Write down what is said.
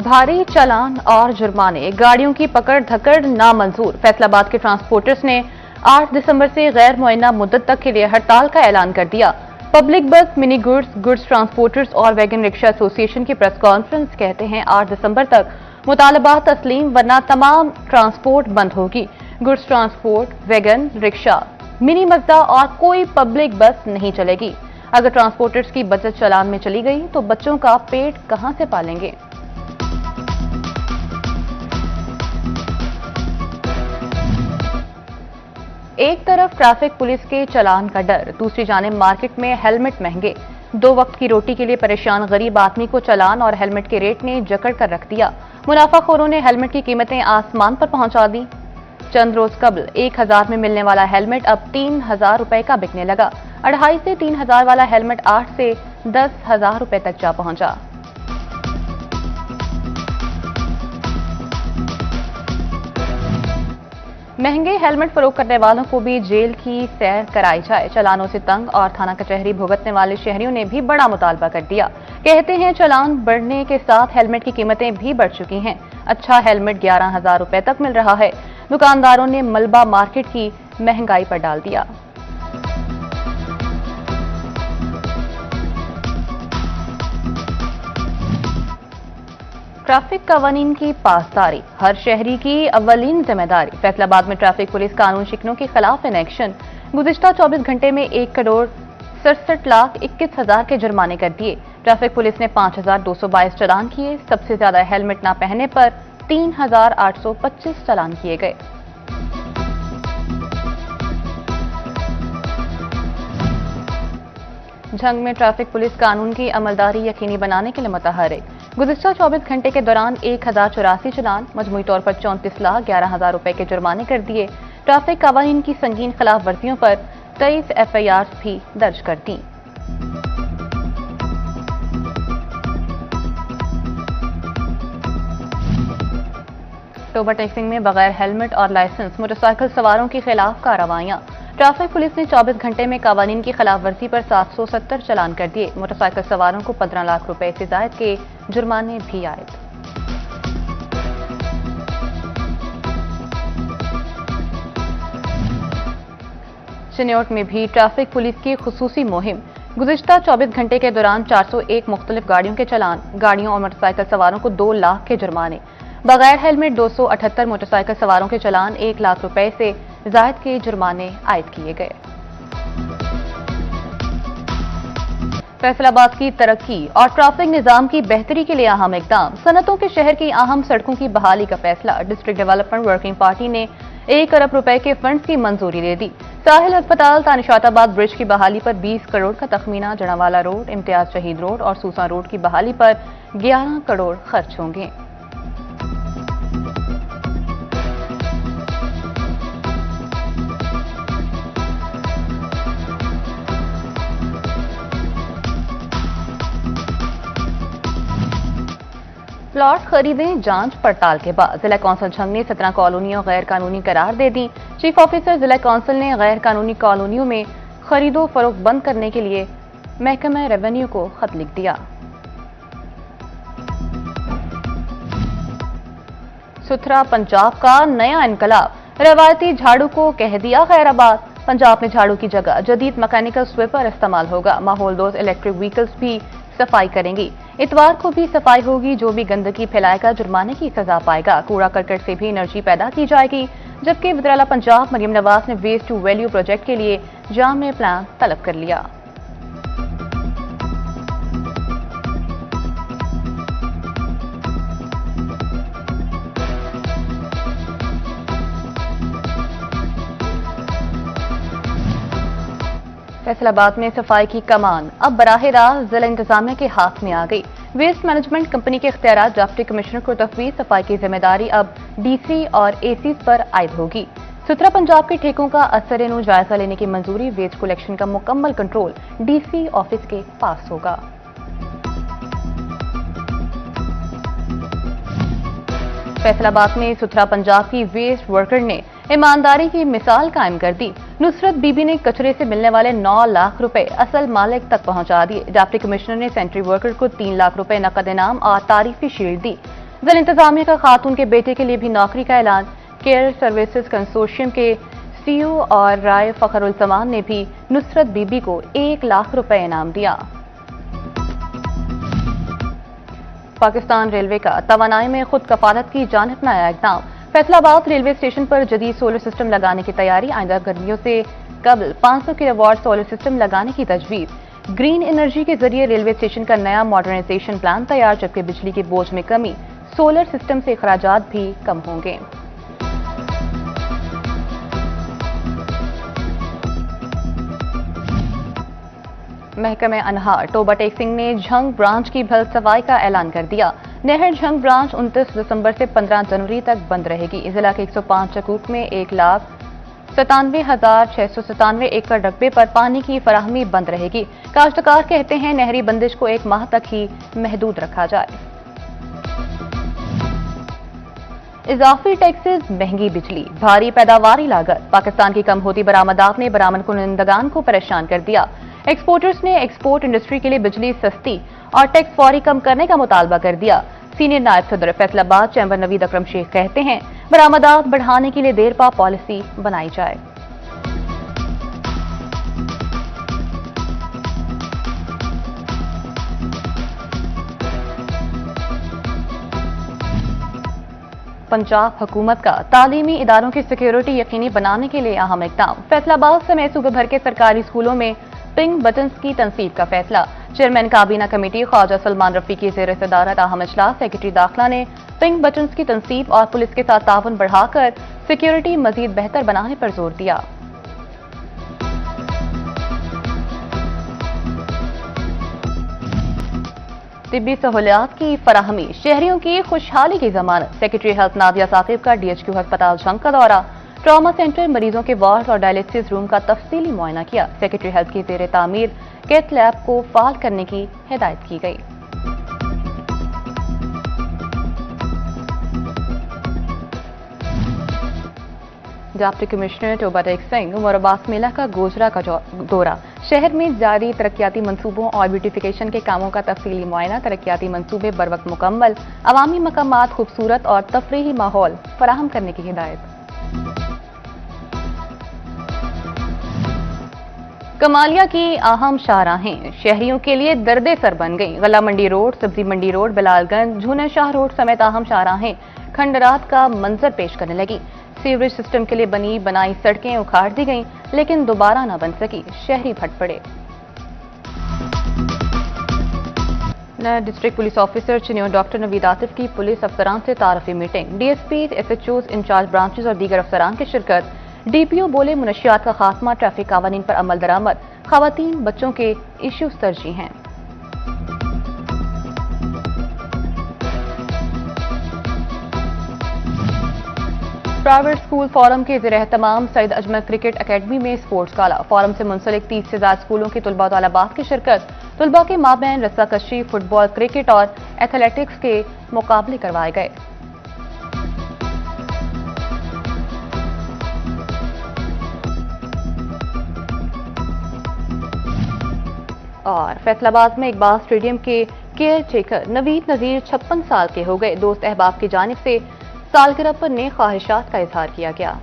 भारी चालान और जुर्माने, गाड़ियों की पकड़ धकड़ नामंजूर। फैसलाबाद के ट्रांसपोर्टर्स ने 8 दिसंबर से गैर मुअय्यना मुद्दत तक के लिए हड़ताल का ऐलान कर दिया। पब्लिक बस, मिनी गुड्स ट्रांसपोर्टर्स और वैगन रिक्शा एसोसिएशन की प्रेस कॉन्फ्रेंस कहते हैं 8 दिसंबर तक मुतालबात तस्लीम, वरना तमाम ट्रांसपोर्ट बंद होगी। Goods transport, wagon rickshaw, mini Mazda और कोई पब्लिक बस नहीं चलेगी। अगर ट्रांसपोर्टर्स की बचत चालान में चली गई तो बच्चों का पेट कहां से पालेंगे। एक तरफ ट्रैफिक पुलिस के चालान का डर, दूसरी जानिब मार्केट में हेलमेट महंगे। 2 वक्त की रोटी के लिए परेशान गरीब आदमी को चालान और हेलमेट के रेट ने जकड़ कर रख दिया। मुनाफाखोरों ने हेलमेट की कीमतें आसमान पर पहुंचा दी। चंद रोज कबल 1000 में मिलने वाला हेलमेट अब 3000 रुपए का बिकने लगा। 2.5 से 3000 वाला हेलमेट 8 से 10,000 रुपए तक जा पहुंचा। महंगे हेलमेट फरोख्त करने वालों को भी जेल की सैर कराई जाए। चालानों से तंग और थाना कचहरी भुगतने वाले शहरियों ने भी बड़ा मुतालबा कर दिया। कहते हैं चालान बढ़ने के साथ हेलमेट की कीमतें भी बढ़ चुकी हैं। अच्छा हेलमेट 11,000 रुपए तक मिल रहा है। दुकानदारों ने मलबा मार्केट की महंगाई पर डाल दिया। ट्रैफिक कानून की पासदारी हर शहरी की अव्वलीन जिम्मेदारी। फैसलाबाद में ट्रैफिक पुलिस कानून शिकनों के खिलाफ इन एक्शन। गुज़िश्ता 24 घंटे में 1,67,21,000 के जुर्माने कर दिए। ट्रैफिक पुलिस ने 5,222 चालान किए। सबसे ज्यादा हेलमेट न पहनने पर 3,825 चालान किए गए। झंग में ट्रैफिक पुलिस कानून की अमलदारी यकीनी बनाने के लिए मुतहर्रिक। गुज़िश्ता 24 घंटे के दौरान 1084 चालान, मजमूई तौर पर 34,11,000 रुपए के जुर्माने कर दिए। ट्रैफिक कानून की संगीन खिलाफ वर्जियों पर 23 FIR भी दर्ज कर दी। टोबर टैक्सिंग में बगैर हेलमेट और लाइसेंस मोटरसाइकिल सवारों के खिलाफ कार्रवाइयां। ट्रैफिक पुलिस ने 24 घंटे में कानून की खिलाफ वर्जी पर 770 चालान कर दिए। मोटरसाइकिल सवारों को 15 लाख रुपए से ज्यादा के जुर्माने भी आए। चिन्योट में भी ट्रैफिक पुलिस की खुसूसी मुहिम। गुज़िश्ता 24 घंटे के दौरान 401 मुख्तलिफ गाड़ियों के चालान, गाड़ियों और मोटरसाइकिल सवारों को 2 लाख के जुर्माने। बगैर हेलमेट 278 मोटरसाइकिल सवारों के चालान, 1 लाख रुपए से ज़ायद के जुर्माने आयद किए गए। फैसलाबाद की तरक्की और ट्रैफिक निजाम की बेहतरी के लिए अहम इकदाम। सनतों के शहर की अहम सड़कों की बहाली का फैसला। डिस्ट्रिक्ट डेवलपमेंट वर्किंग पार्टी ने 1 अरब रुपए के फंड्स की मंजूरी दे दी। साहिल अस्पताल तानिशाताबाद ब्रिज की बहाली पर 20 करोड़ का तखमीना। जड़ावाला रोड, इम्तियाज शहीद रोड और सूसा रोड की बहाली पर 11 करोड़ खर्च होंगे। प्लॉट खरीदें जांच पड़ताल के बाद। जिला कौंसिल झंग ने 17 कॉलोनियों गैर कानूनी करार दे दी। चीफ ऑफिसर जिला कौंसिल ने गैर कानूनी कॉलोनियों में खरीदो फरोख्त बंद करने के लिए महकमा रेवेन्यू को खत लिख दिया। सुथरा पंजाब का नया इनकलाब। रवायती झाड़ू को कह दिया खैराबाद। पंजाब में झाड़ू की जगह जदीद मैकेनिकल स्वीपर इस्तेमाल होगा। माहौलदोज इलेक्ट्रिक व्हीकल्स भी सफाई करेंगी। इतवार को भी सफाई होगी। जो भी गंदगी फैलाएगा जुर्माने की सजा पाएगा। कूड़ा करकट से भी एनर्जी पैदा की जाएगी। जबकि वज़ीर-ए-आला पंजाब मरियम नवाज ने वेस्ट टू वैल्यू प्रोजेक्ट के लिए जामे प्लान तलब कर लिया। फैसलाबाद में सफाई की कमान अब बराह रास्त जिला इंतजामिया के हाथ में आ गई। वेस्ट मैनेजमेंट कंपनी के इख्तियारात डिप्टी कमिश्नर को तफवीज़। सफाई की जिम्मेदारी अब DC और ACs पर आयद होगी। सुथरा पंजाब के ठेकों का असर-ए-नू जायजा लेने की मंजूरी। वेस्ट कलेक्शन का मुकम्मल कंट्रोल DC ऑफिस के पास होगा। फैसलाबाद में सुथरा पंजाब की वेस्ट वर्कर ने ईमानदारी की मिसाल कायम कर दी। नुसरत बीबी ने कचरे से मिलने वाले 9 लाख रुपए असल मालिक तक पहुंचा दिए। डिप्टी कमिश्नर ने सेंट्री वर्कर को 3 लाख रुपए नकद इनाम और तारीफी शील्ड दी। जिला इंतजामिया का खातून के बेटे के लिए भी नौकरी का ऐलान। केयर सर्विसेज कंसोर्शियम के सीईओ और राय फखरुल ने भी नुसरत बीबी को 1 लाख रुपए इनाम दिया। पाकिस्तान रेलवे का तवानाई में खुद कफालत की जानिब नया इक़दाम। फैसलाबाद रेलवे स्टेशन पर जदीद सोलर सिस्टम लगाने की तैयारी। आइंदा गर्मियों से कबल 500 किलोवाट सोलर सिस्टम लगाने की तजवीज। ग्रीन एनर्जी के जरिए रेलवे स्टेशन का नया मॉडर्नाइजेशन प्लान तैयार, जबकि बिजली के बोझ में कमी, सोलर सिस्टम से अखराजात भी कम होंगे। महकमे अनहार टोबा टेक्सिंग ने झंग ब्रांच की भल सफाई का ऐलान कर दिया। नहर झंग ब्रांच 29 दिसंबर से 15 जनवरी तक बंद रहेगी। जिला के 105 चकूक में 1,97,697 एकड़ रकबे पर पानी की फराहमी बंद रहेगी। काश्तकार कहते हैं नहरी बंदिश को 1 माह तक ही महदूद रखा जाए। इजाफी टैक्सेस, महंगी बिजली, भारी पैदावारी लागत। पाकिस्तान की कम होती बरामदात ने बरामद कुनंदगान को परेशान कर दिया। एक्सपोर्टर्स ने एक्सपोर्ट इंडस्ट्री के लिए बिजली सस्ती और टैक्स फौरी कम करने का मुतालबा कर दिया। सीनियर नायब सदर फैसलाबाद चैम्बर नवीद अकरम शेख कहते हैं बरामदात बढ़ाने के लिए देर पा पॉलिसी बनाई जाए। पंजाब हुकूमत का तालीमी इदारों की सिक्योरिटी यकीनी बनाने के लिए अहम इक़दाम। फैसलाबाद समेत सूबे भर के सरकारी स्कूलों में पिंक बटन्स की तनसीब का फैसला। चेयरमैन काबीना कमेटी ख्वाजा सलमान रफी की ज़ेर सदारत अहम इजलास। सेक्रेटरी दाखिला ने पिंक बटन्स की तनसीब और पुलिस के साथ ताउन बढ़ाकर सिक्योरिटी मजीद बेहतर बनाने पर जोर दिया। तिब्बी सहूलियात की फराहमी शहरियों की खुशहाली की जमानत। सेक्रेटरी हेल्थ नादिया साकिब का डीएचक्यू अस्पताल झंग का दौरा। ट्रॉमा सेंटर मरीजों के वार्ड और डायलिसिस रूम का तफसीली मुआयना किया। सेक्रेटरी हेल्थ की ज़ेर तामीर कैथ लैब को फाल करने की हिदायत की गई। डिप्टी कमिश्नर टोबा टेक्सिंग उमर अब्बास मेला का गोजरा का दौरा। शहर में जारी तरक्याती मंसूबों और ब्यूटिफिकेशन के कामों का तफसीली मुआयना। तरक्याती मंसूबे बर वक्त मुकम्मल, अवामी मकामात खूबसूरत और तफरीही माहौल फराहम करने की हिदायत। कमालिया की अहम शाहराहें शहरियों के लिए दर्दे सर बन गईं। गला मंडी रोड, सब्जी मंडी रोड, बिलालगंज, झूना शाह रोड समेत अहम शाहराहें खंडरात का मंजर पेश करने लगी। सीवरेज सिस्टम के लिए बनी बनाई सड़कें उखाड़ दी गईं, लेकिन दोबारा न बन सकी। शहरी फट पड़े। नया डिस्ट्रिक्ट पुलिस ऑफिसर चुने डॉक्टर नवीद आतिफ की पुलिस अफसरान से तारफी meeting. DSP, SHO, incharge branches और दीगर अफसरान की शिरकत। डीपीओ बोले मुनशियात का खात्मा, ट्रैफिक कानून पर अमल दरामद, खवातीन बच्चों के इश्यूज तरजीह हैं। प्राइवेट स्कूल फोरम के ज़ेर एहतमाम सईद अजमल क्रिकेट अकेडमी में स्पोर्ट्स गाला। फोरम से मुंसलिक 30 से ज्यादा स्कूलों के तुलबा तलबात की शिरकत। तुलबा के माबैन रस्साकशी, फुटबॉल, क्रिकेट और एथलेटिक्स के मुकाबले करवाए गए। और फैसलाबाद में इकबाल स्टेडियम के केयर टेकर नवीद नजीर 56 साल के हो गए। दोस्त अहबाब की जानिब से सालगिरह पर नेक ख्वाहिशात का इजहार किया गया।